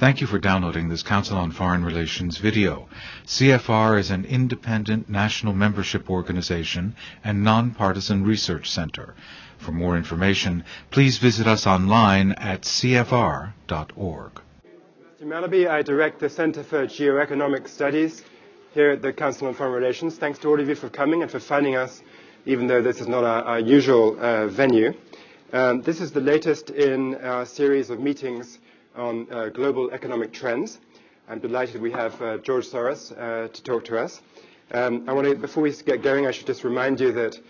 Thank you for downloading this Council on Foreign Relations video. CFR is an independent national membership organization and nonpartisan research center. For more information, please visit us online at cfr.org. Mr. Mallaby, I direct the Center for Geoeconomic Studies here at the Council on Foreign Relations. Thanks to all of you for coming and for finding us, even though this is not our usual venue. This is the latest in our series of meetings on global economic trends. I'm delighted we have George Soros to talk to us. Before we get going, I should just remind you that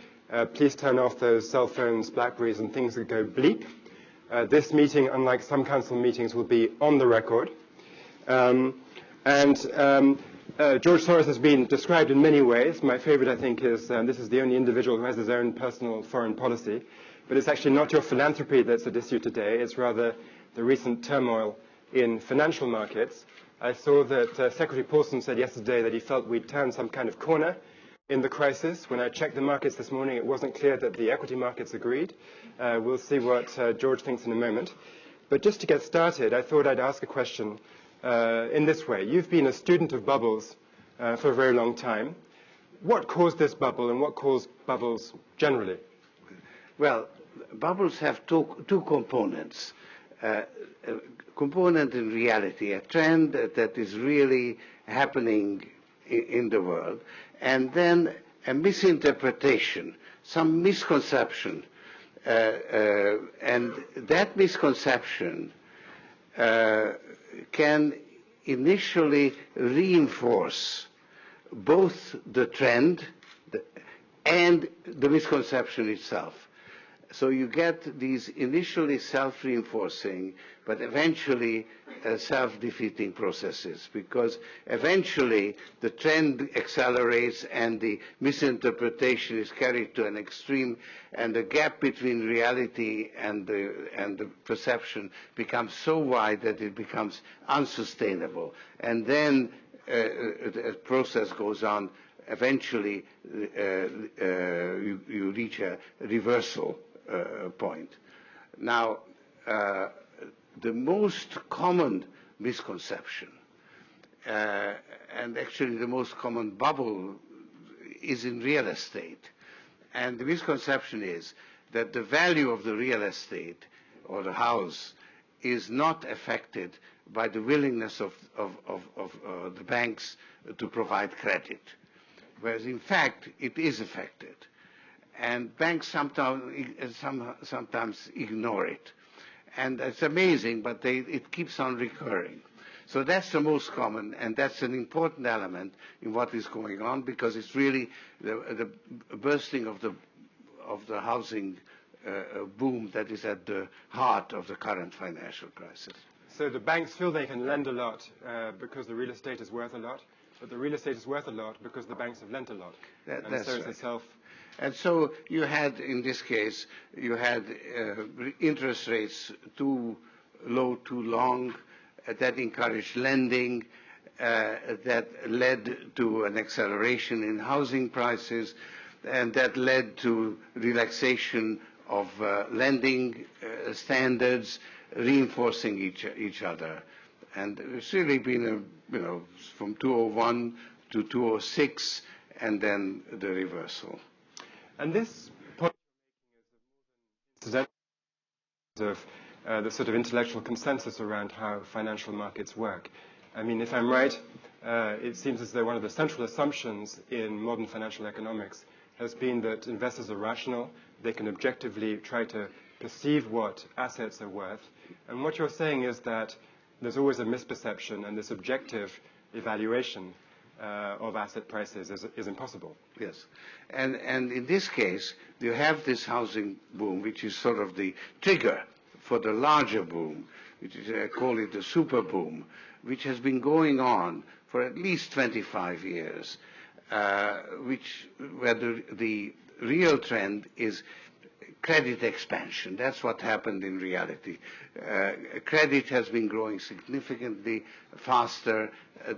please turn off those cell phones, Blackberries, and things that go bleep. This meeting, unlike some council meetings, will be on the record. George Soros has been described in many ways. My favorite, I think, is this is the only individual who has his own personal foreign policy. But it's actually not your philanthropy that's at issue today. It's rather the recent turmoil in financial markets. I saw that Secretary Paulson said yesterday that he felt we'd turned some kind of corner in the crisis. When I checked the markets this morning, it wasn't clear that the equity markets agreed. We'll see what George thinks in a moment. But just to get started, I thought I'd ask a question in this way. You've been a student of bubbles for a very long time. What caused this bubble, and what caused bubbles generally? Well, bubbles have two components. A component in reality, a trend that is really happening in the world, and then a misinterpretation, some misconception. And that misconception can initially reinforce both the trend and the misconception itself. So you get these initially self-reinforcing, but eventually self-defeating processes, because eventually the trend accelerates and the misinterpretation is carried to an extreme, and the gap between reality and the perception becomes so wide that it becomes unsustainable. And then the process goes on. Eventually you reach a reversal point. Now, the most common misconception, and actually the most common bubble, is in real estate. And the misconception is that the value of the real estate or the house is not affected by the willingness of the banks to provide credit, whereas in fact it is affected. And banks sometimes ignore it. And it's amazing, but it keeps on recurring. So that's the most common, and that's an important element in what is going on, because it's really the bursting of the housing boom that is at the heart of the current financial crisis. So the banks feel they can lend a lot because the real estate is worth a lot, but the real estate is worth a lot because the banks have lent a lot. That's so it's right. a self. And so you had, in this case, you had interest rates too low, too long, that encouraged lending, that led to an acceleration in housing prices, and that led to relaxation of lending standards, reinforcing each other. And it's really been, from 2001 to 2006, and then the reversal. And this point is of the sort of intellectual consensus around how financial markets work. I mean, if I'm right, it seems as though one of the central assumptions in modern financial economics has been that investors are rational. They can objectively try to perceive what assets are worth. And what you're saying is that there's always a misperception, and this objective evaluation of asset prices is impossible. Yes. And in this case, you have this housing boom, which is sort of the trigger for the larger boom, which is, I call it the super boom, which has been going on for at least 25 years, where the real trend is credit expansion. That's what happened in reality. Credit has been growing significantly faster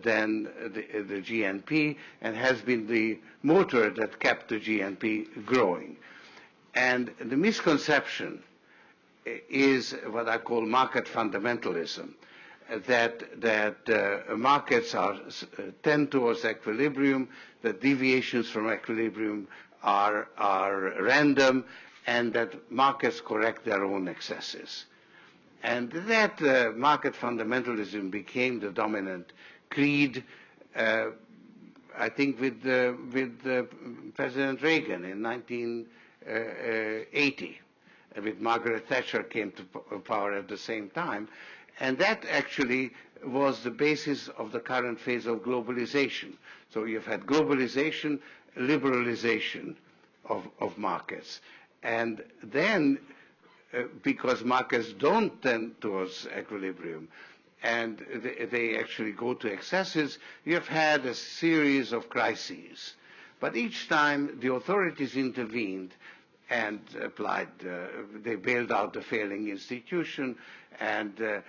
than the GNP, and has been the motor that kept the GNP growing. And the misconception is what I call market fundamentalism. that markets tend towards equilibrium, that deviations from equilibrium are random, and that markets correct their own excesses. And that market fundamentalism became the dominant creed, I think, with President Reagan in 1980. With Margaret Thatcher came to power at the same time. And that actually was the basis of the current phase of globalization. So you've had globalization, liberalization of markets. And then, because markets don't tend towards equilibrium, and they actually go to excesses, you've had a series of crises. But each time the authorities intervened and applied, they bailed out the failing institution and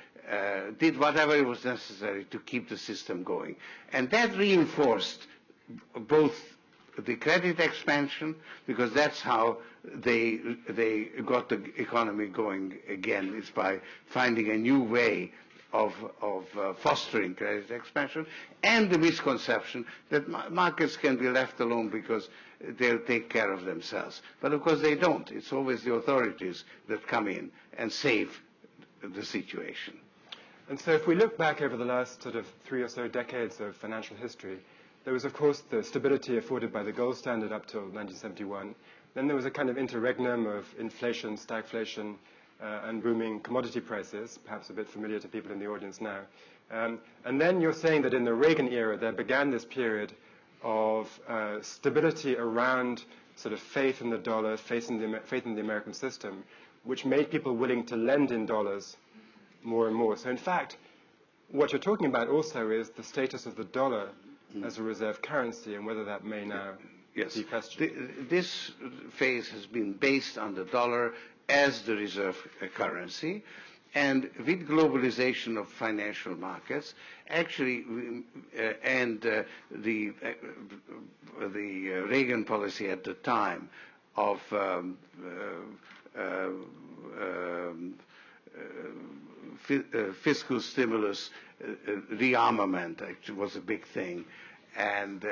did whatever was necessary to keep the system going. And that reinforced both the credit expansion, because that's how they got the economy going again, is by finding a new way of fostering credit expansion, and the misconception that markets can be left alone because they'll take care of themselves. But of course they don't. It's always the authorities that come in and save the situation. And so if we look back over the last sort of 3 or so decades of financial history, there was, of course, the stability afforded by the gold standard up till 1971. Then there was a kind of interregnum of inflation, stagflation, and booming commodity prices, perhaps a bit familiar to people in the audience now. And then you're saying that in the Reagan era, there began this period of stability around sort of faith in the dollar, faith in the American system, which made people willing to lend in dollars more and more. So in fact, what you're talking about also is the status of the dollar as a reserve currency, and whether that may now be questioned. This phase has been based on the dollar as the reserve currency, and with globalization of financial markets, actually, and the Reagan policy at the time of fiscal stimulus, rearmament actually was a big thing, and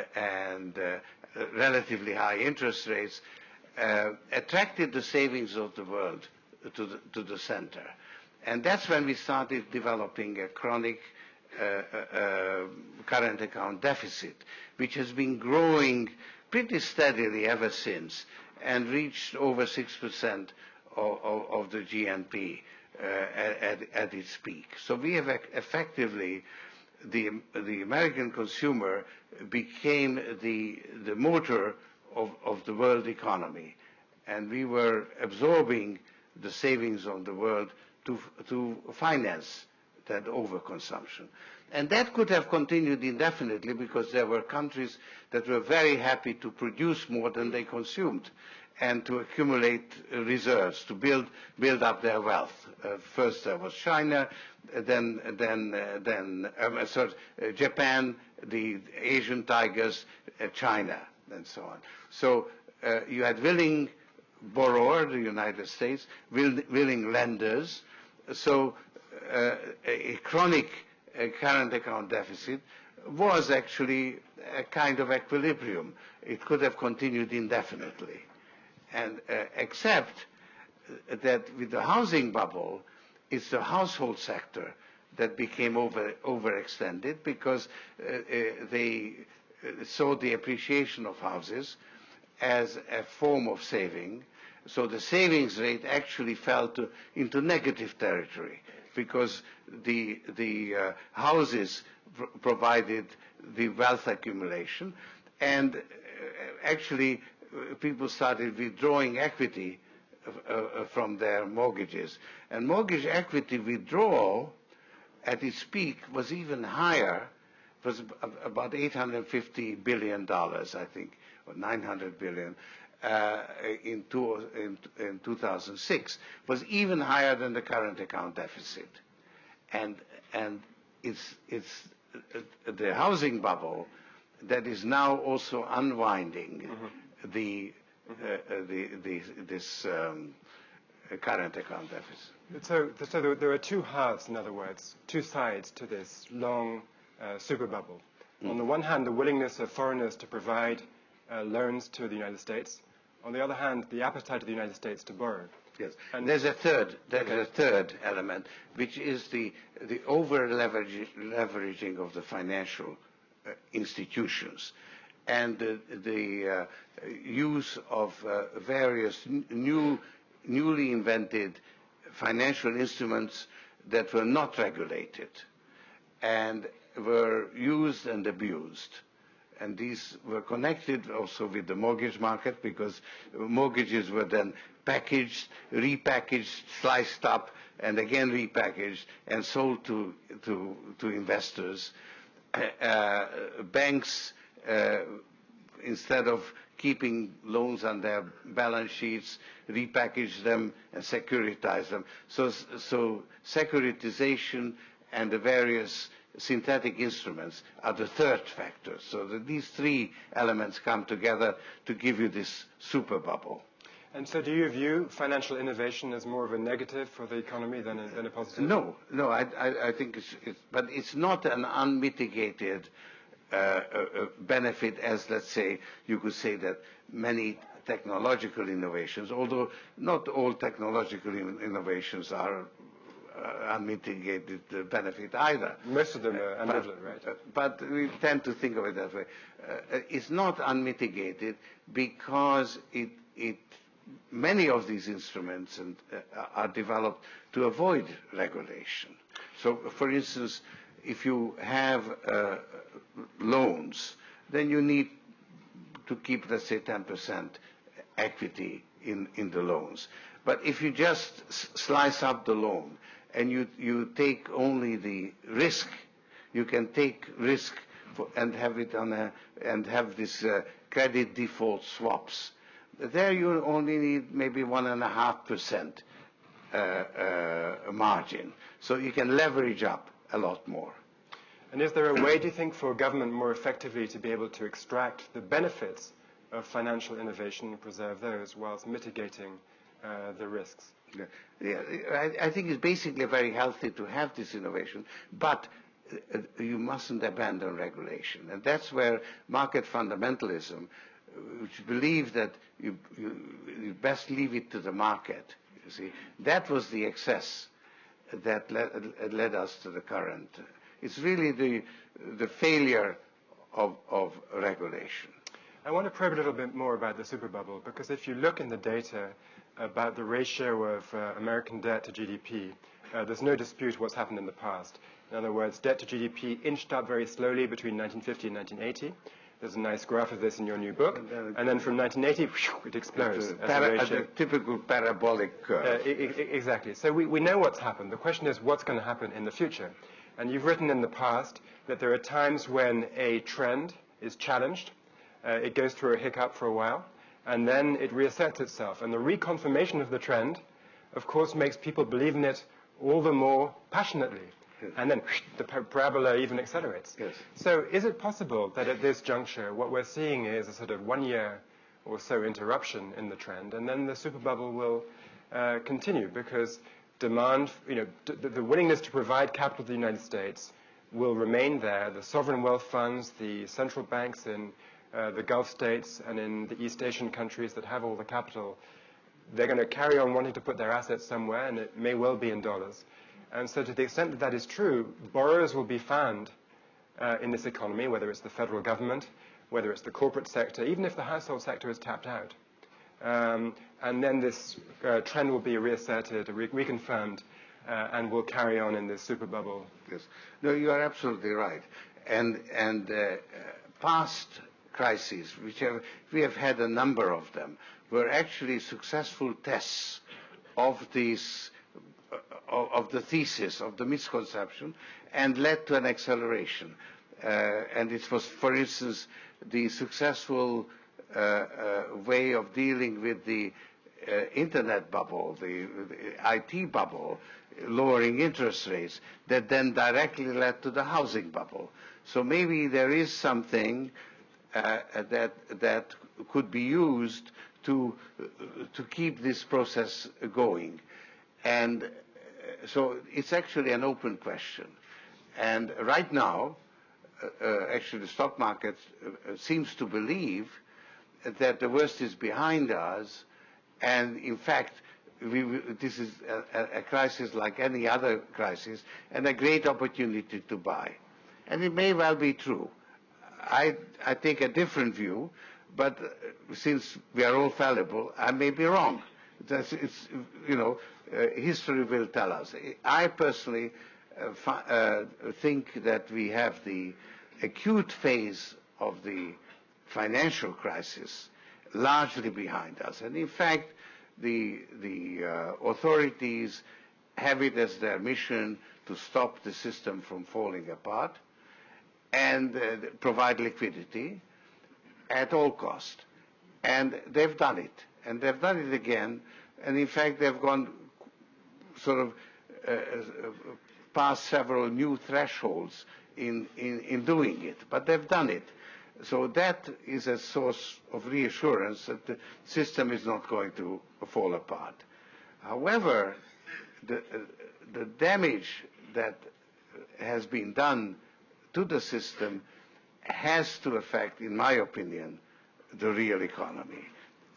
relatively high interest rates attracted the savings of the world to the center. And that's when we started developing a chronic current account deficit, which has been growing pretty steadily ever since and reached over 6% of the GNP at its peak. So we have effectively, the American consumer became the motor of the world economy, and we were absorbing the savings of the world to finance that overconsumption. And that could have continued indefinitely, because there were countries that were very happy to produce more than they consumed and to accumulate reserves, to build up their wealth. First there was China, then Japan, the Asian tigers, China, and so on. So you had willing borrower, the United States, willing lenders. So a chronic current account deficit was actually a kind of equilibrium. It could have continued indefinitely. And except that with the housing bubble, it's the household sector that became overextended, because they saw the appreciation of houses as a form of saving. So the savings rate actually fell into negative territory, because the houses provided the wealth accumulation, and actually people started withdrawing equity from their mortgages. And mortgage equity withdrawal at its peak was even higher. It was about $850 billion, I think, or $900 billion in 2006. Was even higher than the current account deficit. And it's the housing bubble that is now also unwinding this current account deficit. So there are two halves, in other words, two sides to this long super bubble. On the one hand, the willingness of foreigners to provide loans to the United States. On the other hand, the appetite of the United States to borrow. Yes. And there's a third element, which is the over-leveraging of the financial institutions and the use of various newly invented financial instruments that were not regulated and were used and abused. And these were connected also with the mortgage market, because mortgages were then packaged, repackaged, sliced up, and again repackaged and sold to investors. Banks, instead of keeping loans on their balance sheets, repackage them and securitize them. So securitization and the various synthetic instruments are the third factor. So these three elements come together to give you this super bubble. And so do you view financial innovation as more of a negative for the economy than a positive? No, I think but it's not an unmitigated benefit, as, let's say, you could say that many technological innovations, although not all technological innovations are unmitigated benefit either. Most of them are ambivalent, right? But we tend to think of it that way. It's not unmitigated because many of these instruments are developed to avoid regulation. So, for instance, if you have loans, then you need to keep, let's say, 10% equity in the loans. But if you just slice up the loan and you take only the risk, you can take risk and have it and have this credit default swaps. There you only need maybe 1.5% margin. So you can leverage up a lot more. And is there a way, do you think, for government more effectively to be able to extract the benefits of financial innovation and preserve those whilst mitigating the risks? Yeah, I think it's basically very healthy to have this innovation, but you mustn't abandon regulation. And that's where market fundamentalism, which believe that you best leave it to the market, you see, that was the excess that led us to the current. It's really the failure of regulation. I want to probe a little bit more about the super bubble, because if you look in the data about the ratio of American debt to GDP, there's no dispute what's happened in the past. In other words, debt to GDP inched up very slowly between 1950 and 1980. There's a nice graph of this in your new book. And then from 1980, it explodes. A typical parabolic curve. Exactly. So we know what's happened. The question is what's going to happen in the future. And you've written in the past that there are times when a trend is challenged. It goes through a hiccup for a while, and then it reasserts itself. And the reconfirmation of the trend, of course, makes people believe in it all the more passionately. Yes. And then the parabola even accelerates. Yes. So is it possible that at this juncture, what we're seeing is a sort of 1 year or so interruption in the trend, and then the super bubble will continue because demand, the willingness to provide capital to the United States will remain there. The sovereign wealth funds, the central banks in the Gulf states and in the East Asian countries that have all the capital, they're going to carry on wanting to put their assets somewhere, and it may well be in dollars. And so to the extent that that is true, borrowers will be found in this economy, whether it's the federal government, whether it's the corporate sector, even if the household sector is tapped out. And then this trend will be reasserted, reconfirmed, and will carry on in this super bubble. Yes. No, you are absolutely right. And past crises, we have had a number of them, were actually successful tests of these of the thesis, of the misconception, and led to an acceleration. And it was, for instance, the successful way of dealing with the internet bubble, the IT bubble, lowering interest rates, that then directly led to the housing bubble. So maybe there is something that could be used to keep this process going. And so it's actually an open question. And right now, actually the stock market seems to believe that the worst is behind us, and in fact, this is a crisis like any other crisis, and a great opportunity to buy. And it may well be true. I take a different view, but since we are all fallible, I may be wrong. History will tell us. I personally think that we have the acute phase of the financial crisis largely behind us. And in fact, the authorities have it as their mission to stop the system from falling apart and provide liquidity at all cost. And they've done it. And they've done it again. And in fact, they've gone sort of past several new thresholds in doing it. But they've done it. So that is a source of reassurance that the system is not going to fall apart. However, the damage that has been done to the system has to affect, in my opinion, the real economy.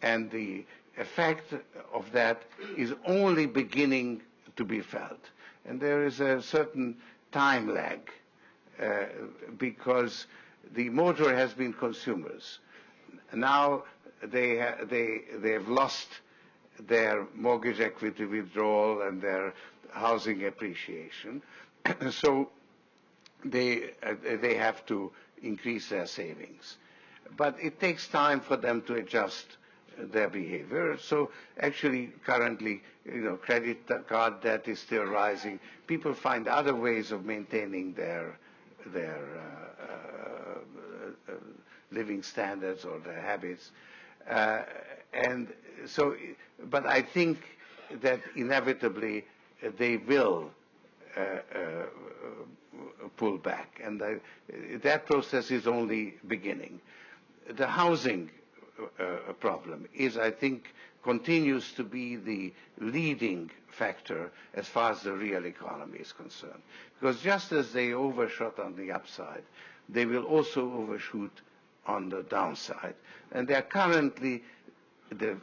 And the effect of that is only beginning to be felt. And there is a certain time lag because the motor has been consumers. Now they've lost their mortgage equity withdrawal and their housing appreciation. So they have to increase their savings. But it takes time for them to adjust their behavior. So actually, currently, credit card debt is still rising. People find other ways of maintaining their living standards or their habits. And so, but I think that inevitably they will pull back, and that process is only beginning. The housing problem is, I think, continues to be the leading factor as far as the real economy is concerned. Because just as they overshot on the upside, they will also overshoot on the downside. And they are currently, the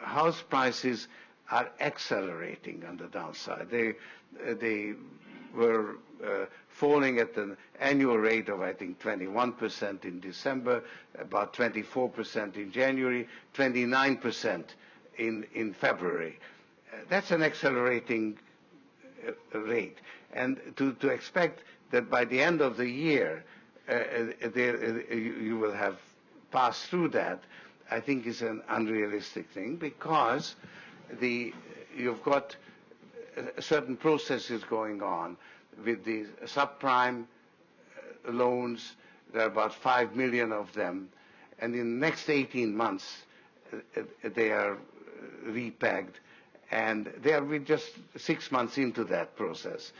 house prices are accelerating on the downside. They were falling at an annual rate of, I think, 21% in December, about 24% in January, 29% in February. That's an accelerating rate. And to expect that by the end of the year you will have passed through that, I think is an unrealistic thing, because you've got certain processes going on with the subprime loans. There are about 5 million of them, and in the next 18 months they are repegged, and they are just 6 months into that process.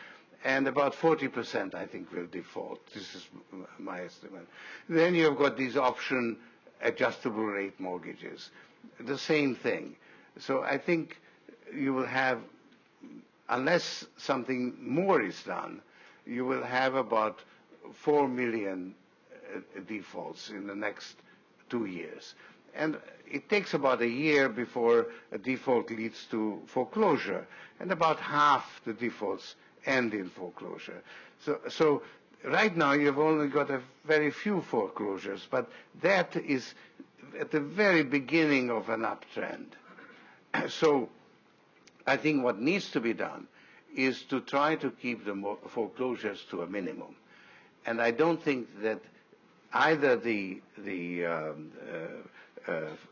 And about 40%, I think, will default. This is my estimate. Then you've got these option adjustable rate mortgages. The same thing. So I think you will have, unless something more is done, you will have about 4 million defaults in the next 2 years. And it takes about a year before a default leads to foreclosure. And about half the defaults end in foreclosure. So right now you've only got a very few foreclosures, but that is at the very beginning of an uptrend. So I think what needs to be done is to try to keep the foreclosures to a minimum. And I don't think that either the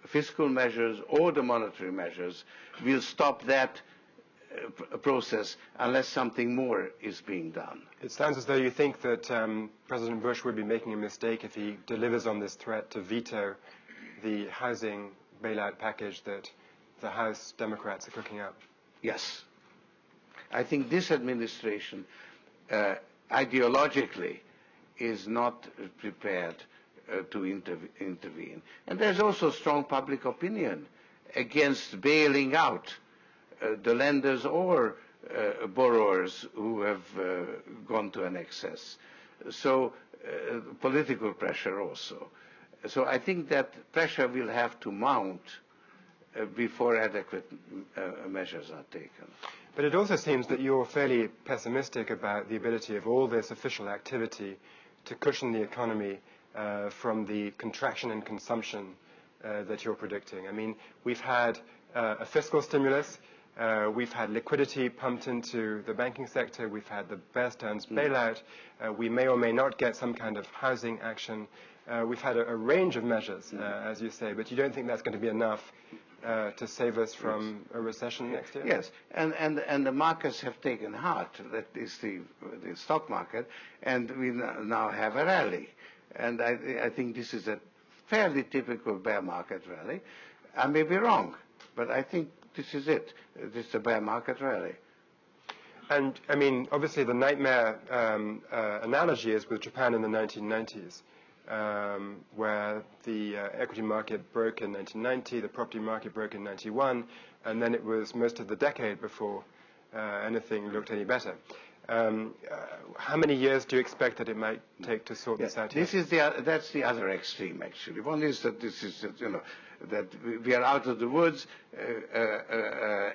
fiscal measures or the monetary measures will stop that process unless something more is being done. It sounds as though you think that President Bush would be making a mistake if he delivers on this threat to veto the housing bailout package that the House Democrats are cooking up. Yes. I think this administration ideologically is not prepared to intervene. And there's also strong public opinion against bailing out the lenders or borrowers who have gone to an excess. So political pressure also. So I think that pressure will have to mount before adequate measures are taken. But it also seems that you're fairly pessimistic about the ability of all this official activity to cushion the economy from the contraction in consumption that you're predicting. I mean, we've had a fiscal stimulus, we've had liquidity pumped into the banking sector, we've had the Bear Stearns bailout, we may or may not get some kind of housing action. We've had a range of measures, as you say, but you don't think that's going to be enough to save us from a recession next year? Yes, and the markets have taken heart. That is the stock market, and we now have a rally. And I think this is a fairly typical bear market rally. I may be wrong, but I think this is it. This is a bear market rally. And, I mean, obviously the nightmare analogy is with Japan in the 1990s. Where the equity market broke in 1990, the property market broke in 91, and then it was most of the decade before anything looked any better. How many years do you expect that it might take to sort this out? That's the other extreme, actually. One is that this is, that we are out of the woods,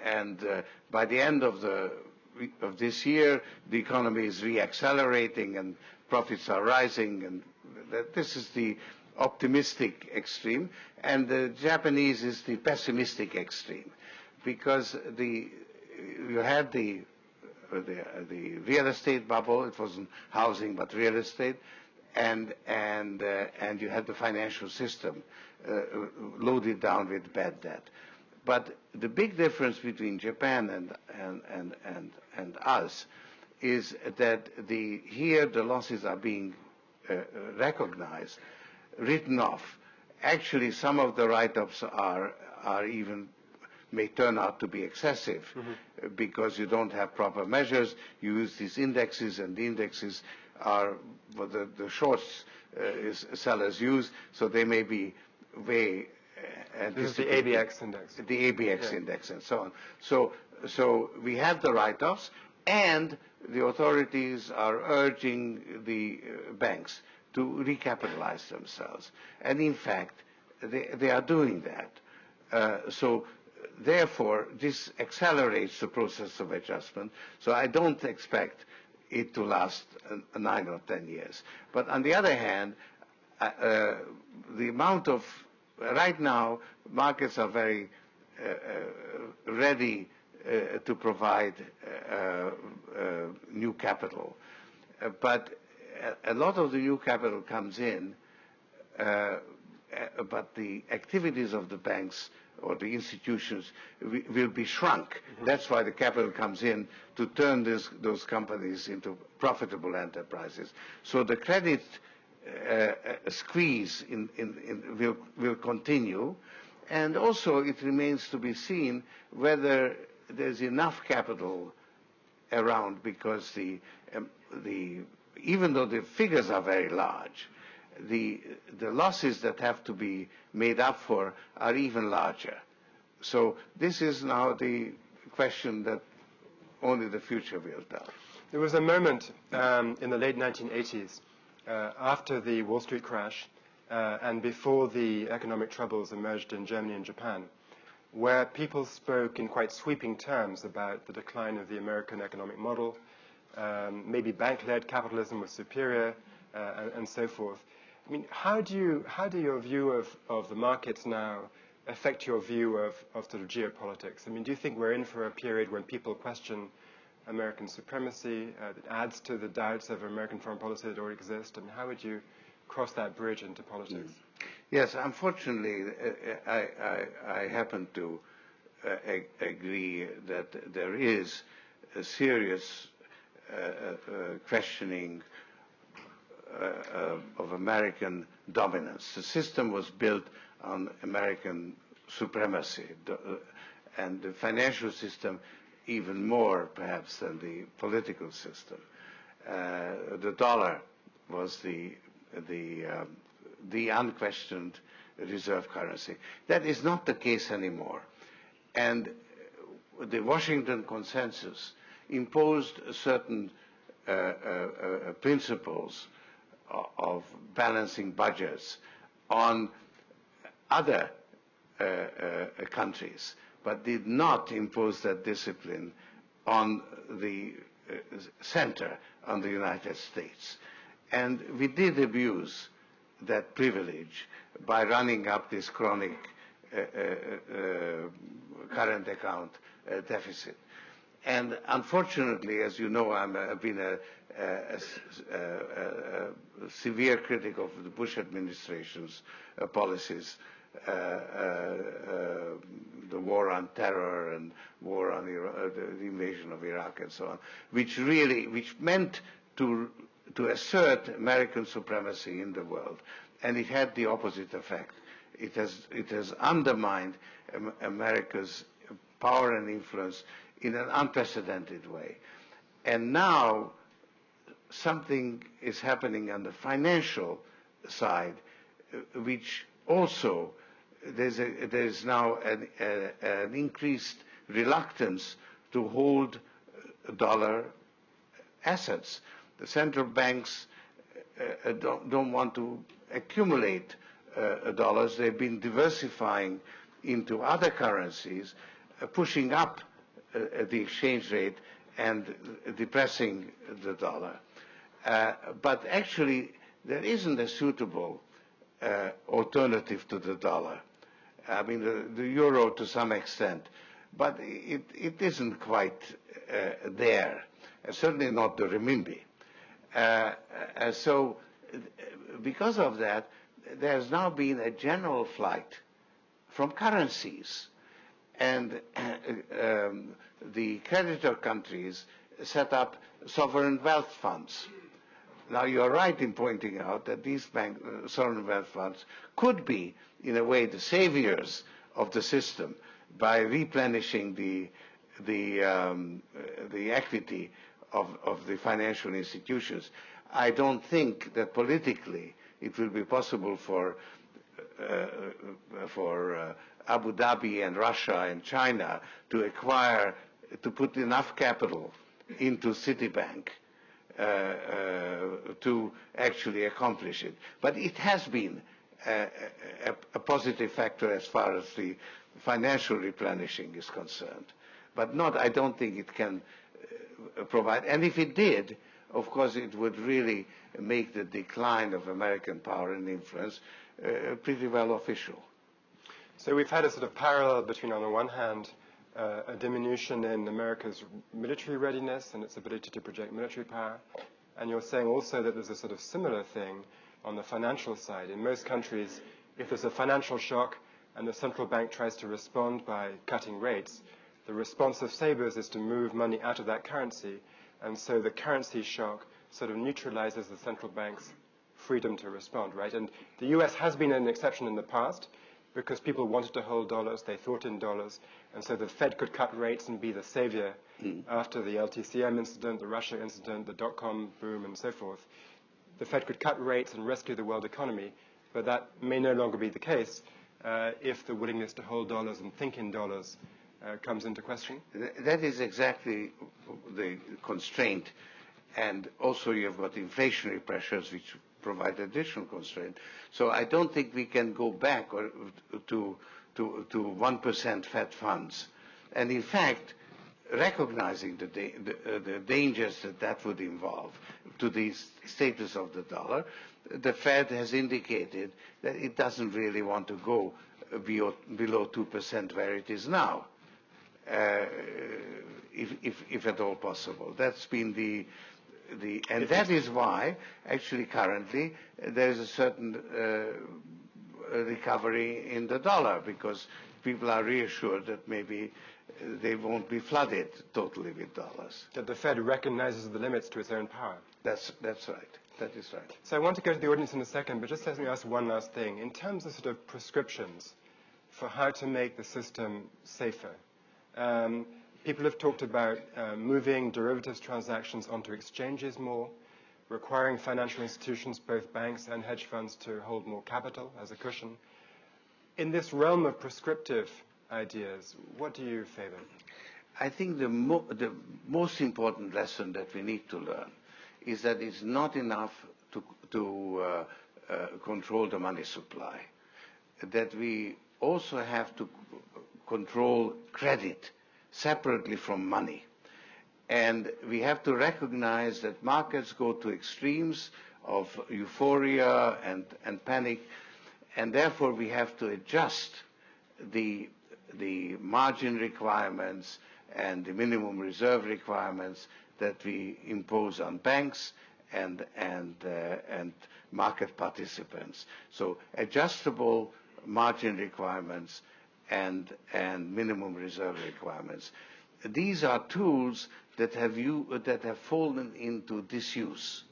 and by the end of this year, the economy is reaccelerating and profits are rising, and this is the optimistic extreme, and the Japanese is the pessimistic extreme, because you had the real estate bubble. It wasn't housing but real estate, and you had the financial system loaded down with bad debt. But the big difference between Japan and us is that here the losses are being recognized, written off. Actually, some of the write-ups are even may turn out to be excessive because you don't have proper measures. You use these indexes, and the indexes are what the shorts sellers use, so they may be way. This is the ABX index. The ABX index and so on. So we have the write-offs, and the authorities are urging the banks to recapitalize themselves. And in fact, they are doing that. So therefore, this accelerates the process of adjustment. So I don't expect it to last 9 or 10 years. But on the other hand, the amount of, right now, markets are very ready to provide new capital. But a lot of the new capital comes in, but the activities of the banks or the institutions will be shrunk. That's why the capital comes in to turn those companies into profitable enterprises. So the credit squeeze will continue. And also it remains to be seen whether there's enough capital around, because even though the figures are very large, the losses that have to be made up for are even larger. So this is now the question that only the future will tell. There was a moment in the late 1980s, after the Wall Street crash and before the economic troubles emerged in Germany and Japan, where people spoke in quite sweeping terms about the decline of the American economic model, maybe bank-led capitalism was superior, and so forth. I mean, how do your view of the markets now affect your view of sort of geopolitics? I mean, do you think we're in for a period when people question American supremacy that adds to the doubts of American foreign policy that already exist? I mean, how would you cross that bridge into politics? Yes, unfortunately, I happen to agree that there is a serious questioning of American dominance. The system was built on American supremacy, and the financial system even more, perhaps, than the political system. The dollar was the unquestioned reserve currency. That is not the case anymore. And the Washington Consensus imposed certain principles of balancing budgets on other countries, but did not impose that discipline on the center, on the United States. And we did abuse that privilege by running up this chronic current account deficit. And unfortunately, as you know, I've been a severe critic of the Bush administration's policies, the war on terror and war on the invasion of Iraq and so on, which meant to assert American supremacy in the world, and it had the opposite effect. It has undermined America's power and influence in an unprecedented way. And now something is happening on the financial side, which also there's now an increased reluctance to hold dollar assets. The central banks don't want to accumulate dollars. They've been diversifying into other currencies, pushing up the exchange rate and depressing the dollar. But actually, there isn't a suitable alternative to the dollar. I mean, the euro to some extent, but it isn't quite there, certainly not the renminbi. So because of that, there's now been a general flight from currencies. And the creditor countries set up sovereign wealth funds. Now, you're right in pointing out that these sovereign wealth funds could be, in a way, the saviors of the system by replenishing the equity of the financial institutions. I don't think that politically it will be possible for Abu Dhabi and Russia and China to put enough capital into Citibank to actually accomplish it. But it has been a positive factor as far as the financial replenishing is concerned. But I don't think it can provide. And if it did, of course, it would really make the decline of American power and influence pretty well official. So we've had a sort of parallel between, on the one hand, a diminution in America's military readiness and its ability to project military power, and you're saying also that there's a sort of similar thing on the financial side. In most countries, if there's a financial shock and the central bank tries to respond by cutting rates, the response of sabers is to move money out of that currency, and so the currency shock sort of neutralizes the central bank's freedom to respond, right? And the US has been an exception in the past because people wanted to hold dollars, they thought in dollars, and so the Fed could cut rates and be the savior after the LTCM incident, the Russia incident, the dot-com boom, and so forth. The Fed could cut rates and rescue the world economy, but that may no longer be the case if the willingness to hold dollars and think in dollars comes into question. That is exactly the constraint. And also you've got inflationary pressures which provide additional constraint. So I don't think we can go back to 1% Fed funds. And in fact, recognizing the dangers that would involve to the status of the dollar, the Fed has indicated that it doesn't really want to go below 2% where it is now, if at all possible. That's been and that is why, actually, currently, there is a certain recovery in the dollar, because people are reassured that maybe they won't be flooded totally with dollars. That the Fed recognizes the limits to its own power. That's right. That is right. So I want to go to the audience in a second, but just let me ask one last thing. In terms of sort of prescriptions for how to make the system safer, people have talked about moving derivatives transactions onto exchanges more, requiring financial institutions, both banks and hedge funds, to hold more capital as a cushion, In this realm of prescriptive ideas, what do you favor? I think the most important lesson that we need to learn is that it's not enough to control the money supply, that we also have to control credit separately from money. And we have to recognize that markets go to extremes of euphoria and panic, and therefore we have to adjust the margin requirements and the minimum reserve requirements that we impose on banks and market participants. So adjustable margin requirements and minimum reserve requirements. These are tools that have fallen into disuse.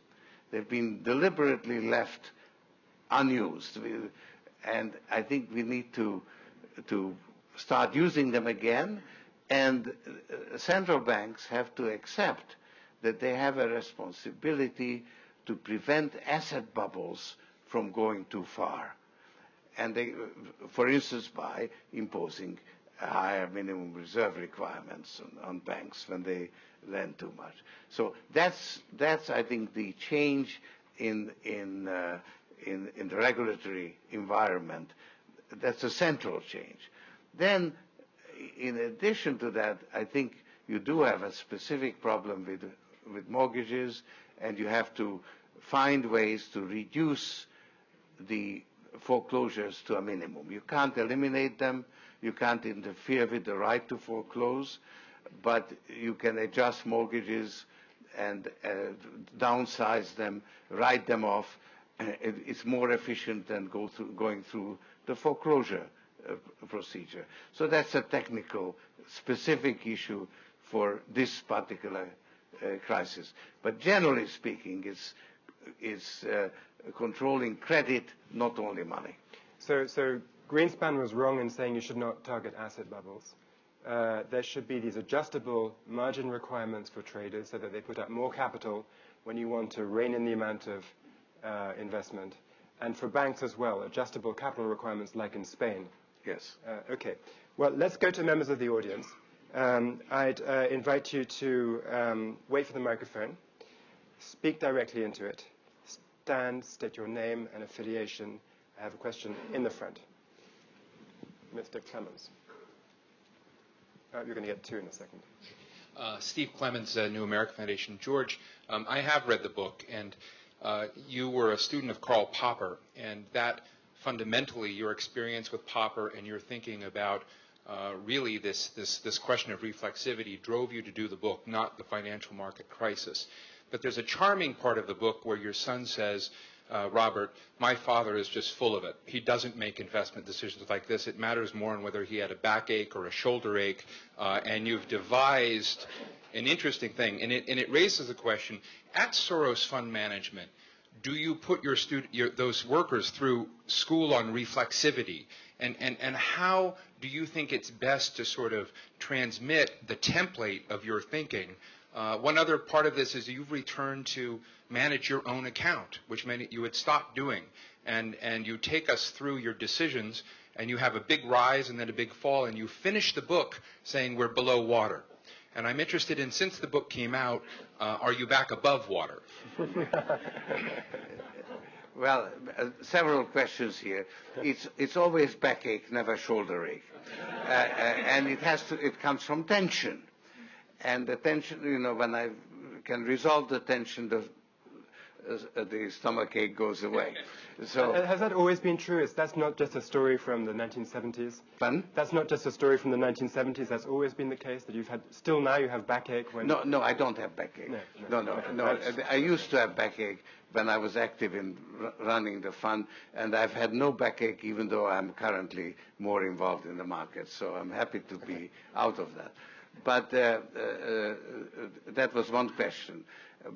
They've been deliberately left unused, and I think we need to start using them again. And central banks have to accept that they have a responsibility to prevent asset bubbles from going too far. And they, for instance, by imposing higher minimum reserve requirements on banks when they lend too much. So that's I think the change in the regulatory environment. That's a central change. Then, in addition to that, I think you do have a specific problem with mortgages, and you have to find ways to reduce the foreclosures to a minimum. You can't eliminate them. You can't interfere with the right to foreclose, but you can adjust mortgages and downsize them, write them off. It's more efficient than going through the foreclosure procedure. So that's a technical, specific issue for this particular crisis. But generally speaking, it's controlling credit, not only money. So Greenspan was wrong in saying you should not target asset bubbles. There should be these adjustable margin requirements for traders so that they put up more capital when you want to rein in the amount of investment. And for banks as well, adjustable capital requirements like in Spain. Yes. Okay. Well, let's go to members of the audience. I'd invite you to wait for the microphone, speak directly into it, stand, state your name and affiliation. I have a question in the front. Mr. Clemens. You're going to get two in a second. Steve Clemens, New America Foundation. George, I have read the book, and you were a student of Karl Popper, and that fundamentally your experience with Popper and your thinking about really this question of reflexivity drove you to do the book, not the financial market crisis. But there's a charming part of the book where your son says, Robert, my father is just full of it. He doesn't make investment decisions like this. It matters more on whether he had a backache or a shoulder ache. And you've devised an interesting thing. And it raises the question, at Soros Fund Management, do you put those workers through school on reflexivity? And how do you think it's best to sort of transmit the template of your thinking? One other part of this is you've returned to manage your own account, which meant you had stopped doing. And you take us through your decisions, and you have a big rise and then a big fall, and you finish the book saying we're below water. And I'm interested in, since the book came out, are you back above water? Well, several questions here. It's always backache, never shoulder ache. And it comes from tension. And the tension, when I can resolve the tension, the stomach ache goes away. So has that always been true? That's not just a story from the 1970s? Pardon? That's not just a story from the 1970s. That's always been the case, that you've had, still now you have backache when... No, I don't have backache. No. I used to have backache when I was active in running the fund, and I've had no backache even though I'm currently more involved in the market. So I'm happy to be out of that. But that was one question.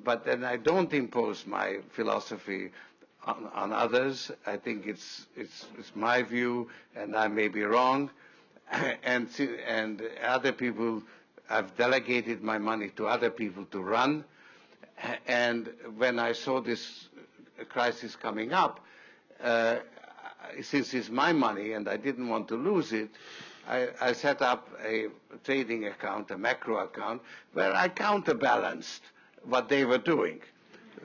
But then I don't impose my philosophy on others. I think it's my view, and I may be wrong. And other people, I've delegated my money to other people to run. And when I saw this crisis coming up, since it's my money and I didn't want to lose it, I set up a trading account, a macro account, where I counterbalanced what they were doing.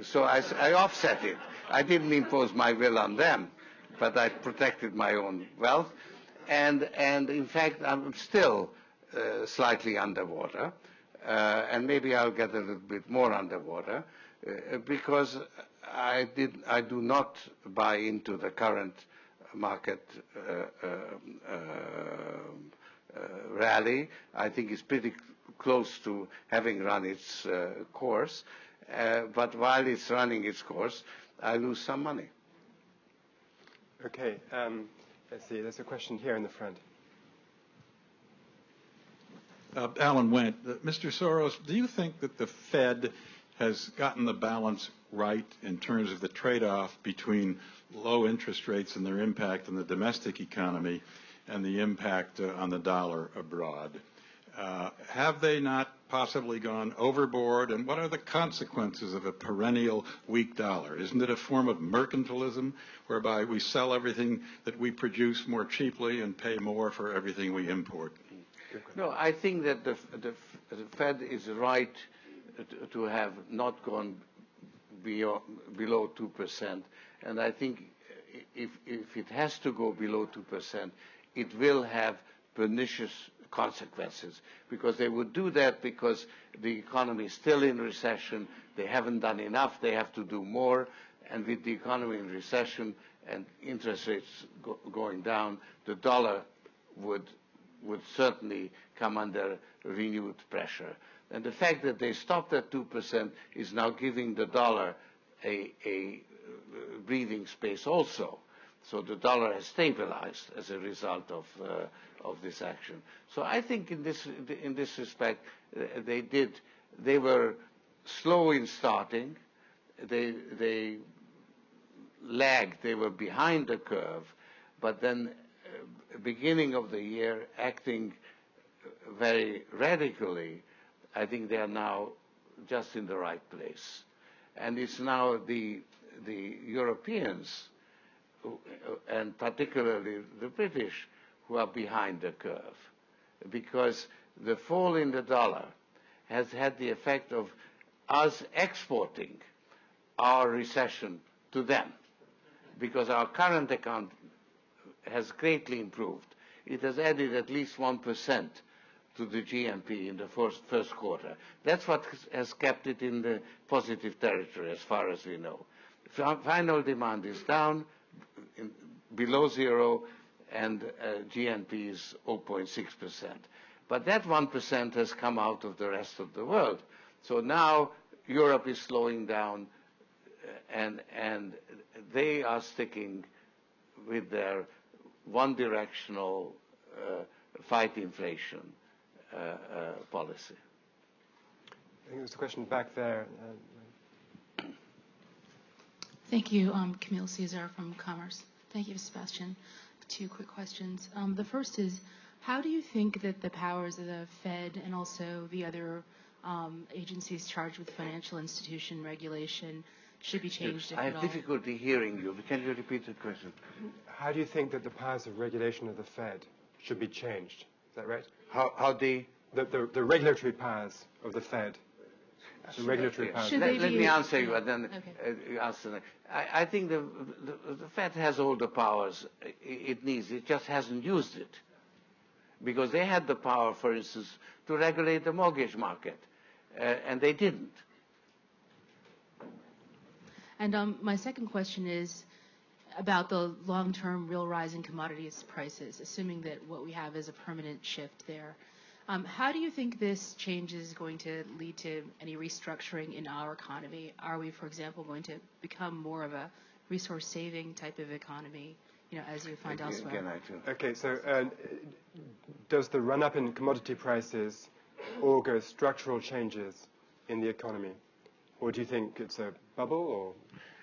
So I offset it. I didn't impose my will on them, but I protected my own wealth. And in fact, I'm still slightly underwater, and maybe I'll get a little bit more underwater, because I do not buy into the current market rally. I think it's pretty close to having run its course, but while it's running its course, I lose some money. Okay, let's see, there's a question here in the front. Alan Wendt, Mr. Soros, do you think that the Fed has gotten the balance right in terms of the trade-off between low interest rates and their impact on the domestic economy and the impact on the dollar abroad? Have they not possibly gone overboard, and what are the consequences of a perennial weak dollar? Isn't it a form of mercantilism whereby we sell everything that we produce more cheaply and pay more for everything we import? No, I think that the Fed is right to have not gone below 2%, and I think if it has to go below 2%, it will have pernicious consequences, because they would do that because the economy is still in recession, they haven't done enough, they have to do more, and with the economy in recession and interest rates going down, the dollar would certainly come under renewed pressure. And the fact that they stopped at 2% is now giving the dollar a breathing space also. So the dollar has stabilized as a result of this action. So I think in this respect, they were slow in starting. They lagged. They were behind the curve, but then beginning of the year, acting very radically, I think they are now just in the right place. And it's now the Europeans, and particularly the British, who are behind the curve, because the fall in the dollar has had the effect of us exporting our recession to them, because our current account has greatly improved. It has added at least 1% to the GNP in the first quarter. That's what has kept it in the positive territory as far as we know. Final demand is down, below zero, and GNP is 0.6%. But that 1% has come out of the rest of the world. So now Europe is slowing down, and they are sticking with their one-directional fight inflation policy. I think there's a question back there. Thank you, Camille Caesar from Commerce. Thank you, Sebastian. 2 quick questions. The first is, how do you think that the powers of the Fed and also the other agencies charged with financial institution regulation should be changed, if I at have all? difficulty hearing you. Can you repeat the question? How do you think that the powers of regulation of the Fed should be changed? Is that right? How the regulatory powers of the Fed. The regulatory powers. Let me answer you, and then Okay. you answer. I think the Fed has all the powers it needs. It just hasn't used it, because they had the power, for instance, to regulate the mortgage market, and they didn't. And my second question is about the long-term real rise in commodities prices, assuming that what we have is a permanent shift there. How do you think this change is going to lead to any restructuring in our economy? Are we, for example, going to become more of a resource-saving type of economy, as you find elsewhere? Okay, so does the run-up in commodity prices augur structural changes in the economy? Or do you think it's a bubble, or?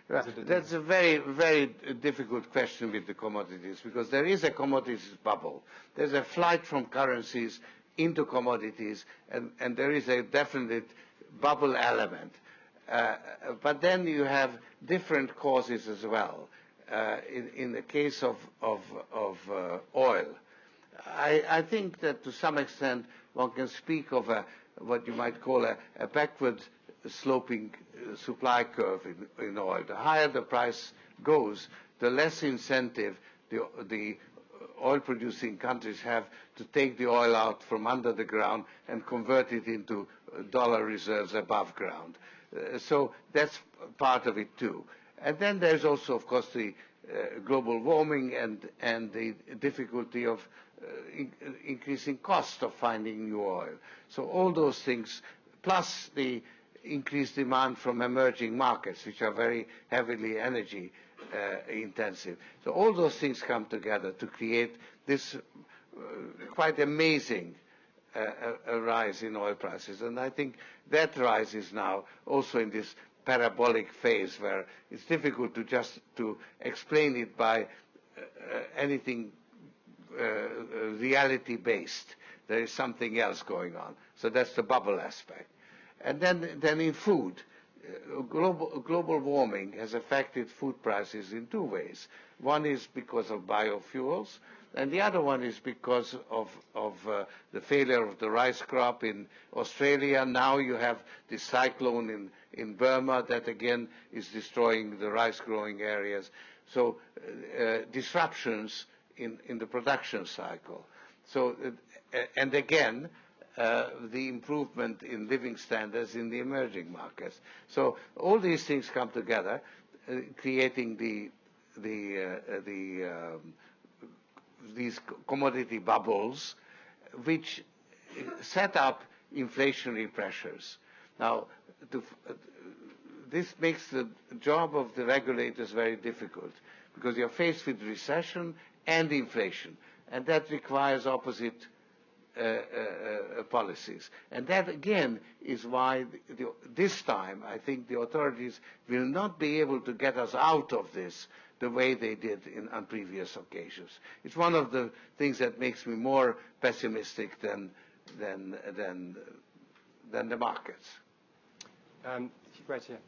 That's a very, very difficult question with the commodities, because there is a commodities bubble. There's a flight from currencies into commodities, and there is a definite bubble element. But then you have different causes as well. in the case of oil, I think that to some extent one can speak of what you might call a backward sloping supply curve in oil. The higher the price goes, the less incentive the oil-producing countries have to take the oil out from under the ground and convert it into dollar reserves above ground. So that's part of it too. And then there's also, of course, the global warming and the difficulty of increasing cost of finding new oil. So all those things, plus the increased demand from emerging markets, which are very heavily energy intensive. So all those things come together to create this quite amazing rise in oil prices. And I think that rise is now also in this parabolic phase where it's difficult to explain it by anything reality-based. There is something else going on. So that's the bubble aspect. And then in food, global warming has affected food prices in two ways. One is because of biofuels, and the other one is because of the failure of the rice crop in Australia. Now you have this cyclone in Burma that again is destroying the rice growing areas. So disruptions in the production cycle. So, and again, the improvement in living standards in the emerging markets. So all these things come together, creating these commodity bubbles, which set up inflationary pressures. Now, this makes the job of the regulators very difficult because you're faced with recession and inflation, and that requires opposite policies. And that, again, is why this time I think the authorities will not be able to get us out of this the way they did on previous occasions. It's one of the things that makes me more pessimistic than the markets. Right here.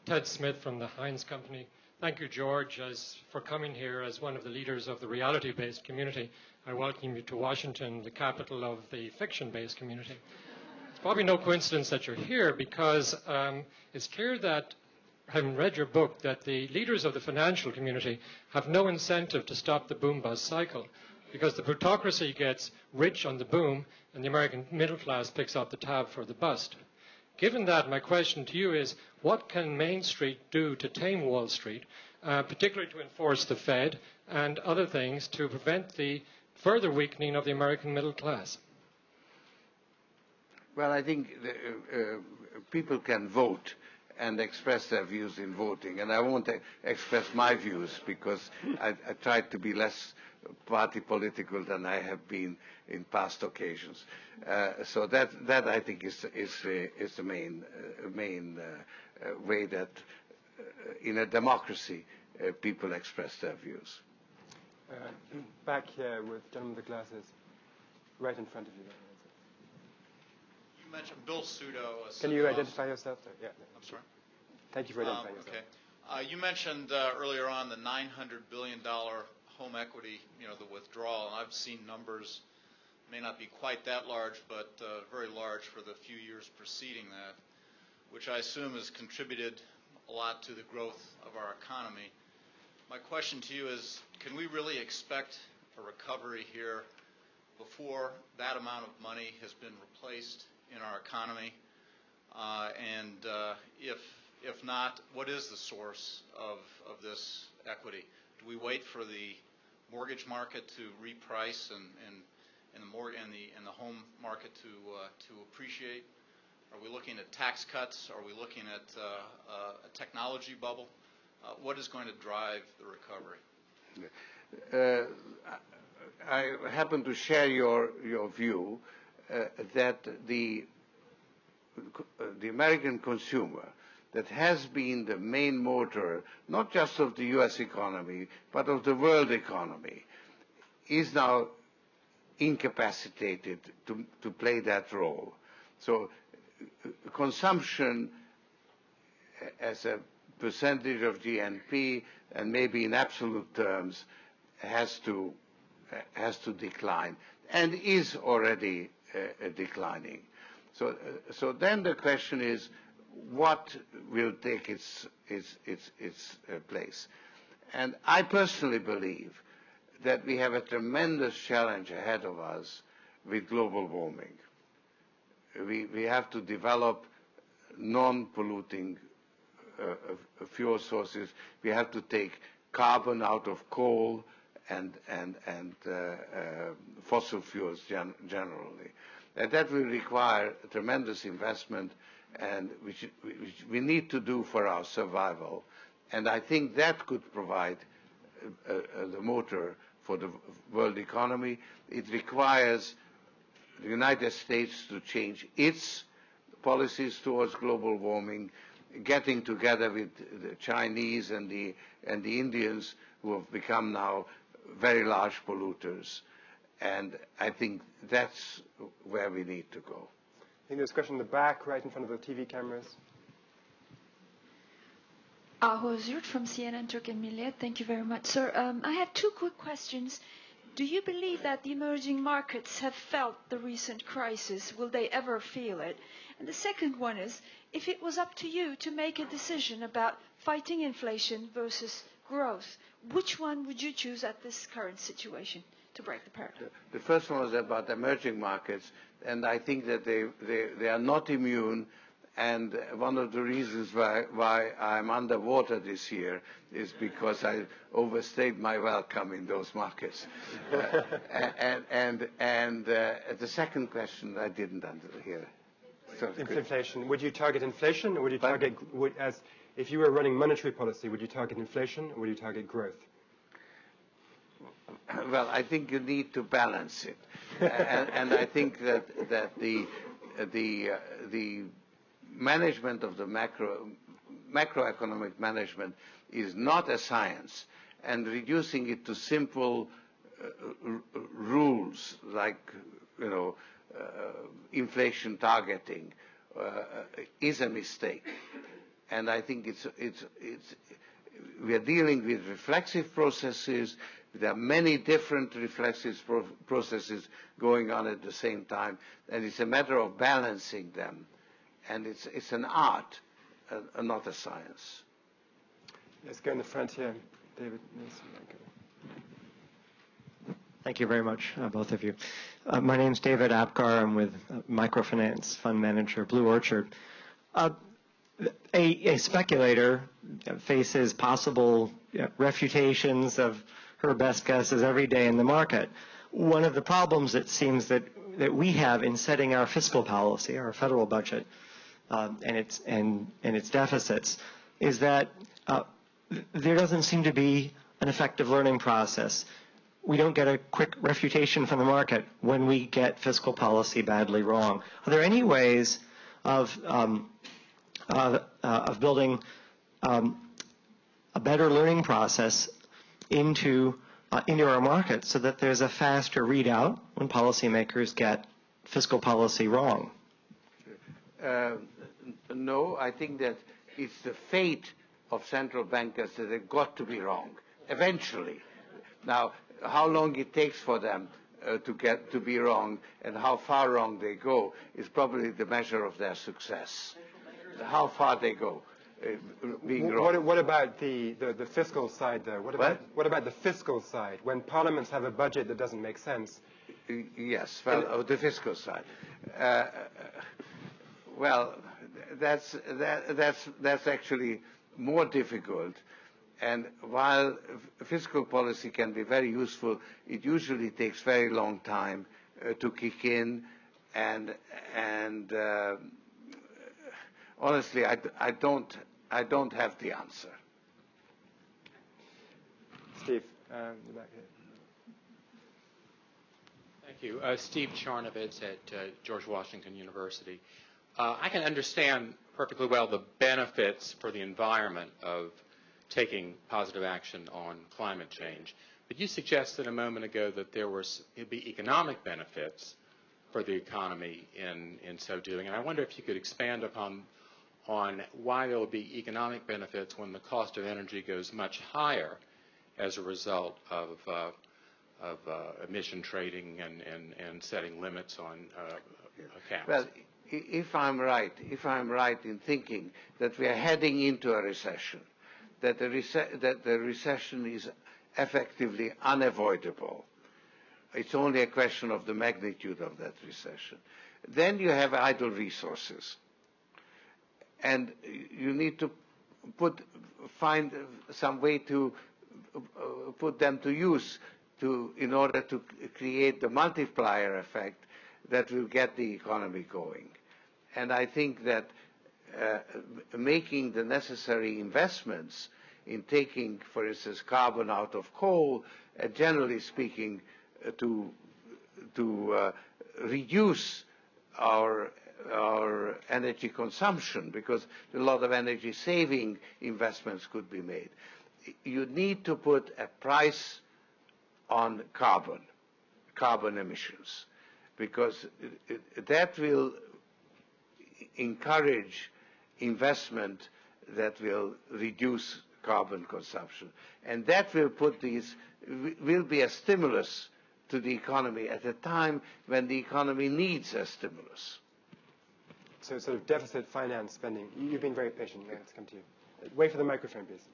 Ted Smith from the Heinz Company. Thank you, George, for coming here as one of the leaders of the reality-based community. I welcome you to Washington, the capital of the fiction-based community. It's probably no coincidence that you're here because it's clear that, having read your book, that the leaders of the financial community have no incentive to stop the boom-bust cycle because the plutocracy gets rich on the boom and the American middle class picks up the tab for the bust. Given that, my question to you is, what can Main Street do to tame Wall Street, particularly to enforce the Fed and other things to prevent the further weakening of the American middle class? Well, I think people can vote and express their views in voting, and I won't express my views because I tried to be less party political than I have been in past occasions. So that I think is the main way that in a democracy people express their views. Back here with gentleman with the glasses, right in front of you. You mentioned Bill Pseudo. Can you identify yourself? Yeah. I'm sorry? Thank you for identifying yourself. Okay. You mentioned earlier on the $900 billion home equity, the withdrawal, and I've seen numbers, may not be quite that large, but very large for the few years preceding that, which I assume has contributed a lot to the growth of our economy. My question to you is, can we really expect a recovery here before that amount of money has been replaced in our economy? And if not, what is the source of this equity? Do we wait for the mortgage market to reprice and the home market to appreciate? Are we looking at tax cuts? Are we looking at a technology bubble? What is going to drive the recovery? I happen to share your view that the American consumer, that has been the main motor, not just of the U.S. economy, but of the world economy, is now incapacitated to play that role. So consumption as a percentage of GNP, and maybe in absolute terms, has to decline, and is already declining. So then the question is, what will take its place? And I personally believe that we have a tremendous challenge ahead of us with global warming. We have to develop non-polluting fuel sources. We have to take carbon out of coal and fossil fuels generally. And that will require tremendous investment, and which we need to do for our survival. And I think that could provide the motor for the world economy. It requires the United States to change its policies towards global warming, getting together with the Chinese and the Indians, who have become now very large polluters. And I think that's where we need to go. I think there's a question in the back, right in front of the TV cameras. Aho Zürt from CNN Turk and Millet. Thank you very much, sir. I have two quick questions. Do you believe that the emerging markets have felt the recent crisis? Will they ever feel it? And the second one is, if it was up to you to make a decision about fighting inflation versus growth, which one would you choose at this current situation to break the paradigm? The first one was about emerging markets, and I think that they are not immune. And one of the reasons why I'm underwater this year is because I overstayed my welcome in those markets. And the second question I didn't hear. Inflation. Would you target inflation, or would you target, if you were running monetary policy, would you target inflation, or would you target growth? Well, I think you need to balance it, and I think that the management of the macroeconomic management is not a science, and reducing it to simple rules like inflation targeting is a mistake. And I think we are dealing with reflexive processes. There are many different reflexive processes going on at the same time, and it's a matter of balancing them. And it's an art, not a science. Let's go in the front here, David. Thank you very much, both of you. My name's David Apgar. I'm with microfinance fund manager Blue Orchard. A speculator faces possible refutations of her best guesses every day in the market. One of the problems it seems that we have in setting our fiscal policy, our federal budget, and its deficits, is that there doesn't seem to be an effective learning process. We don't get a quick refutation from the market when we get fiscal policy badly wrong. Are there any ways of building a better learning process into our market so that there's a faster readout when policymakers get fiscal policy wrong? No, I think that it's the fate of central bankers that they've got to be wrong eventually. Now, how long it takes for them to be wrong and how far wrong they go is probably the measure of their success. How far they go being wrong. What about the fiscal side, though? What about the fiscal side? When parliaments have a budget that doesn't make sense? Yes, well, the fiscal side. Well, that's actually more difficult. And while fiscal policy can be very useful, it usually takes very long time to kick in. And honestly, I don't have the answer. Steve, back here. Thank you. Steve Charnovitz at George Washington University. I can understand perfectly well the benefits for the environment of taking positive action on climate change. But you suggested a moment ago that it'd be economic benefits for the economy in so doing. And I wonder if you could expand upon on why there will be economic benefits when the cost of energy goes much higher as a result of emission trading and setting limits on caps. Well, if I'm right in thinking that we are heading into a recession, that the recession is effectively unavoidable, it's only a question of the magnitude of that recession, then you have idle resources. And you need to find some way to put them to use in order to create the multiplier effect that will get the economy going. And I think that making the necessary investments in taking, for instance, carbon out of coal, generally speaking, to reduce our energy consumption, because a lot of energy saving investments could be made. You need to put a price on carbon emissions, because that will encourage investment that will reduce carbon consumption. And that will will be a stimulus to the economy at a time when the economy needs a stimulus. So sort of deficit finance spending. You've been very patient. Let's come to you. Wait for the microphone, please.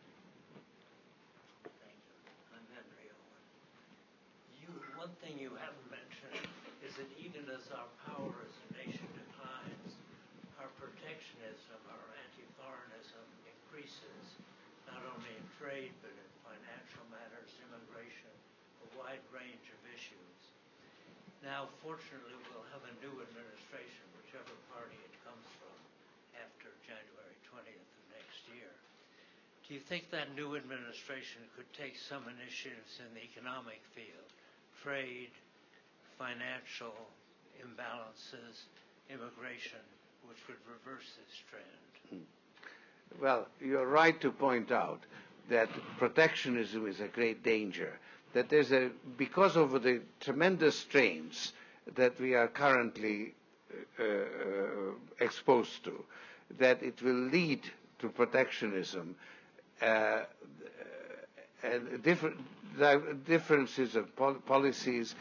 Thank you. I'm Henry Owen. One thing you haven't mentioned is that even as our power as a nation declines, our protectionism, our anti-foreignism increases, not only in trade, but in financial matters, immigration, a wide range of issues. Now, fortunately, we'll have a new administration, whichever party it comes from, after January 20th of next year. Do you think that new administration could take some initiatives in the economic field, trade, financial imbalances, immigration, which would reverse this trend? Well, you're right to point out that protectionism is a great danger. That because of the tremendous strains that we are currently exposed to, that it will lead to protectionism and differences of policies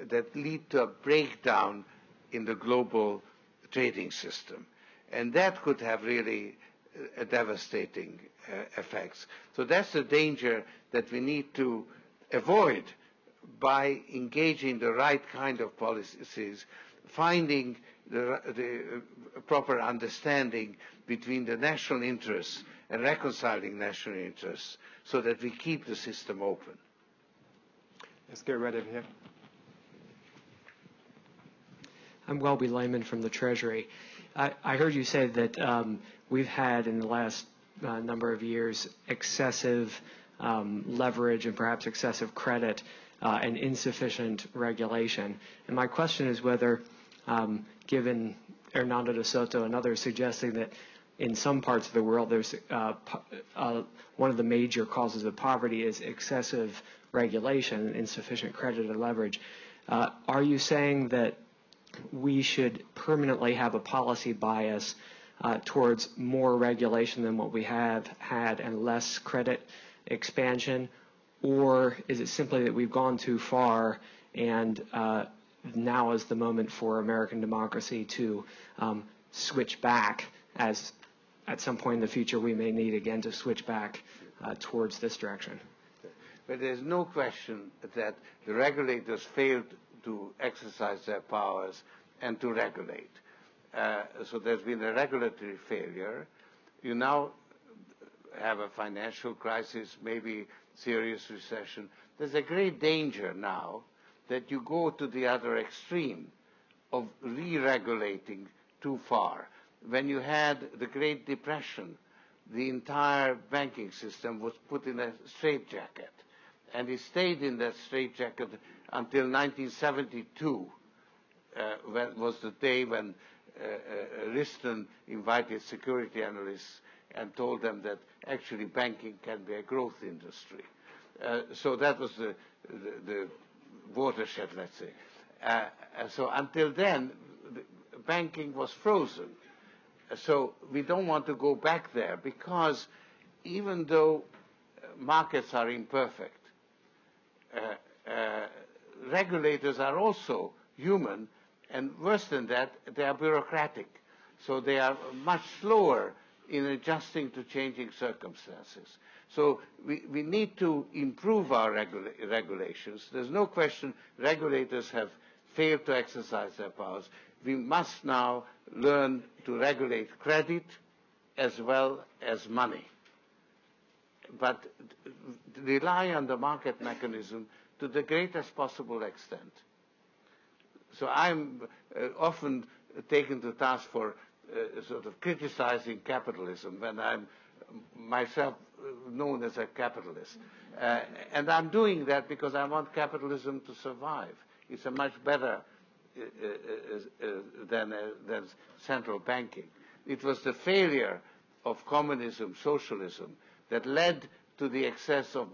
that lead to a breakdown in the global trading system. And that could have really devastating effects. So that's the danger that we need to avoid by engaging the right kind of policies, finding the proper understanding between the national interests and reconciling national interests so that we keep the system open. Let's go right over here. I'm Welby Lehman from the Treasury. I heard you say that we've had in the last number of years excessive leverage and perhaps excessive credit and insufficient regulation. And my question is whether, given Hernando de Soto and others suggesting that in some parts of the world there's one of the major causes of poverty is excessive regulation, insufficient credit and leverage, are you saying that we should permanently have a policy bias towards more regulation than what we have had and less credit expansion? Or is it simply that we've gone too far and now is the moment for American democracy to switch back, as at some point in the future we may need again to switch back towards this direction? But there's no question that the regulators failed to exercise their powers and to regulate. So there's been a regulatory failure. You now have a financial crisis, maybe serious recession. There's a great danger now that you go to the other extreme of re-regulating too far. When you had the Great Depression, the entire banking system was put in a straitjacket. And it stayed in that straitjacket until 1972, was the day when Riston invited security analysts and told them that actually banking can be a growth industry. So that was the watershed, let's say. So until then, banking was frozen. So we don't want to go back there, because even though markets are imperfect, regulators are also human, and worse than that, they are bureaucratic. So they are much slower in adjusting to changing circumstances. So we need to improve our regulations. There's no question regulators have failed to exercise their powers. We must now learn to regulate credit as well as money, but rely on the market mechanism to the greatest possible extent. So I'm often taken to task for sort of criticizing capitalism when I'm myself known as a capitalist. And I'm doing that because I want capitalism to survive. It's a much better than central banking. It was the failure of communism, socialism, that led to the excess of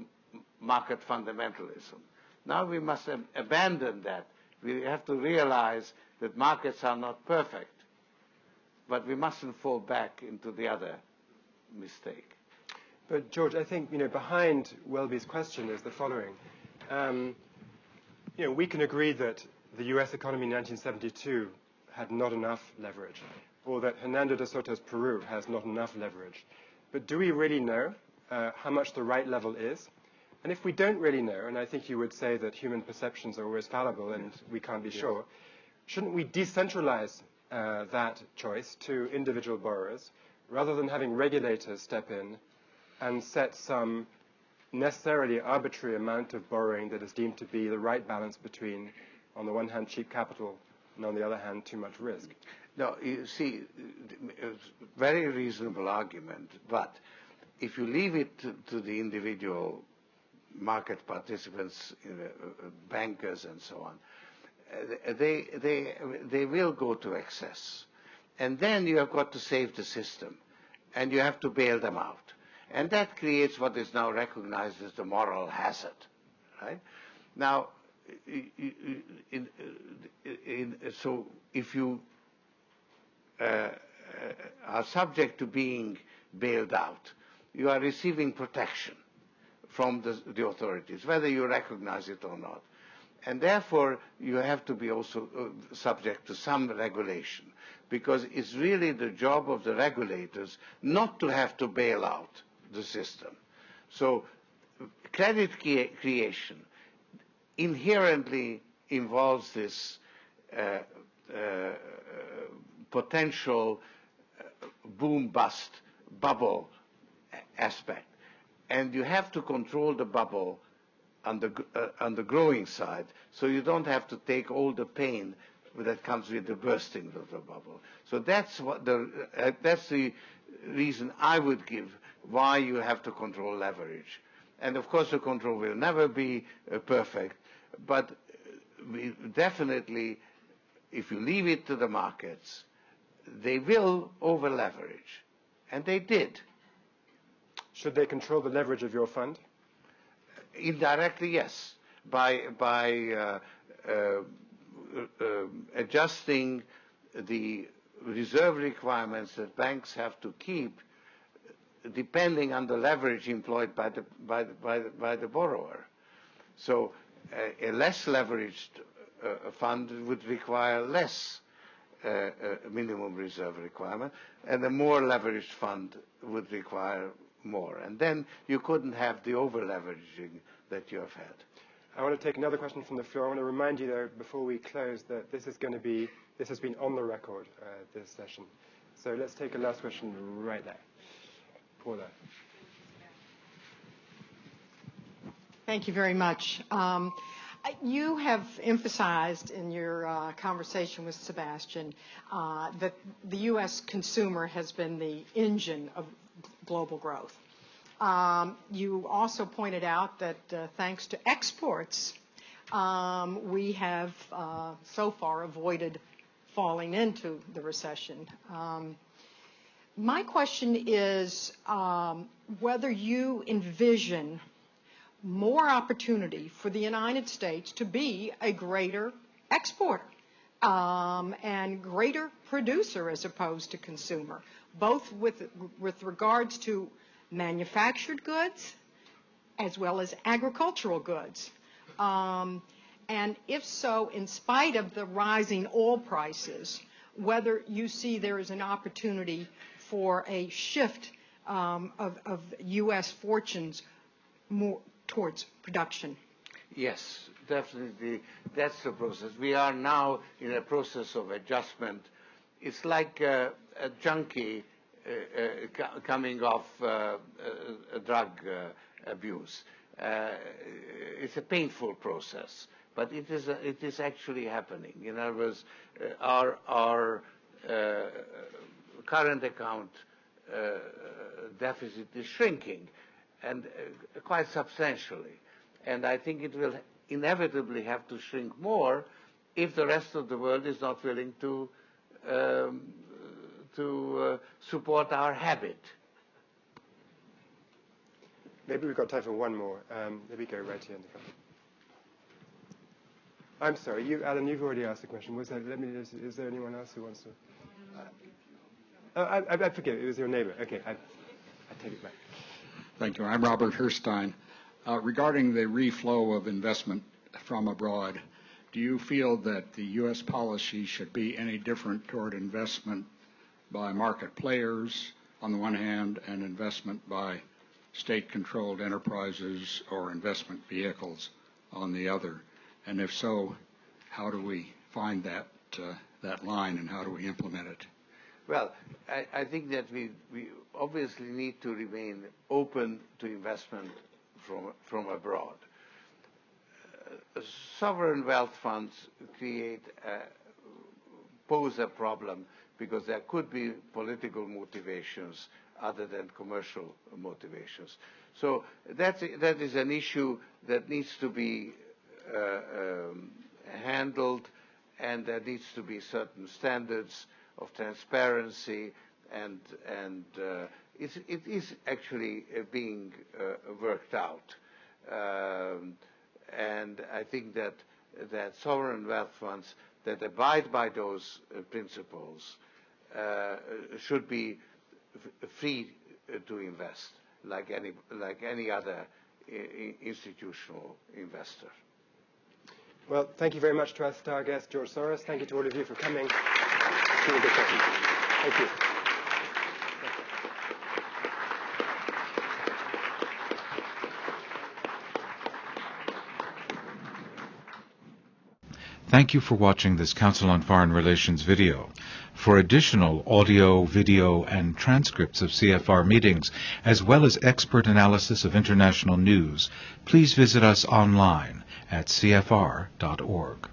market fundamentalism. Now we must abandon that. We have to realize that markets are not perfect, but we mustn't fall back into the other mistake. But George, I think behind Welby's question is the following. We can agree that the U.S. economy in 1972 had not enough leverage, or that Hernando de Soto's Peru has not enough leverage. But do we really know how much the right level is? And if we don't really know, and I think you would say that human perceptions are always fallible and we can't be sure, shouldn't we decentralize that choice to individual borrowers rather than having regulators step in and set some necessarily arbitrary amount of borrowing that is deemed to be the right balance between, on the one hand, cheap capital, and on the other hand, too much risk? No, you see, it's a very reasonable argument, but if you leave it to the individual market participants, bankers and so on, they will go to excess. And then you have got to save the system, and you have to bail them out. And that creates what is now recognized as the moral hazard, right? Now, so if you are subject to being bailed out, you are receiving protection from the authorities, whether you recognize it or not. And therefore, you have to be also subject to some regulation, because it's really the job of the regulators not to have to bail out the system. So credit creation inherently involves this potential boom-bust bubble aspect. And you have to control the bubble on the growing side, so you don't have to take all the pain that comes with the bursting of the bubble. So that's the reason I would give why you have to control leverage. And of course, the control will never be perfect, but we definitely, if you leave it to the markets, they will over-leverage, and they did. Should they control the leverage of your fund? Indirectly, yes, by adjusting the reserve requirements that banks have to keep, depending on the leverage employed by the borrower. So a less leveraged fund would require less minimum reserve requirement, and a more leveraged fund would require more. And then you couldn't have the over-leveraging that you have had. I want to take another question from the floor. I want to remind you, though, before we close, that this has been on the record, this session. So let's take a last question right there. Paula. Thank you very much. You have emphasized in your conversation with Sebastian that the U.S. consumer has been the engine of global growth. You also pointed out that thanks to exports, we have so far avoided falling into the recession. My question is whether you envision more opportunity for the United States to be a greater exporter. and greater producer as opposed to consumer, both with regards to manufactured goods as well as agricultural goods. And if so, in spite of the rising oil prices, whether you see there is an opportunity for a shift of U.S. fortunes more towards production. Yes, definitely. That's the process. We are now in a process of adjustment. It's like a junkie coming off drug abuse. It's a painful process, but it is actually happening. In other words, our current account deficit is shrinking, and quite substantially. And I think it will inevitably have to shrink more if the rest of the world is not willing to support our habit. Maybe we've got time for one more. Maybe go right here in the front. I'm sorry, Alan, you've already asked the question. Was that, is there anyone else who wants to? I forget, it was your neighbor. Okay, I take it back. Thank you. I'm Robert Herstein. Regarding the reflow of investment from abroad, do you feel that the U.S. policy should be any different toward investment by market players on the one hand and investment by state-controlled enterprises or investment vehicles on the other? And if so, how do we find that line and how do we implement it? Well, I think that we obviously need to remain open to investment from abroad. Sovereign wealth funds pose a problem because there could be political motivations other than commercial motivations. So that is an issue that needs to be handled, and there needs to be certain standards of transparency, and it is actually being worked out. And I think that sovereign wealth funds that abide by those principles should be free to invest like any other institutional investor. Well, thank you very much to our star guest, George Soros. Thank you to all of you for coming. Thank you. Thank you for watching this Council on Foreign Relations video. For additional audio, video, and transcripts of CFR meetings, as well as expert analysis of international news, please visit us online at cfr.org.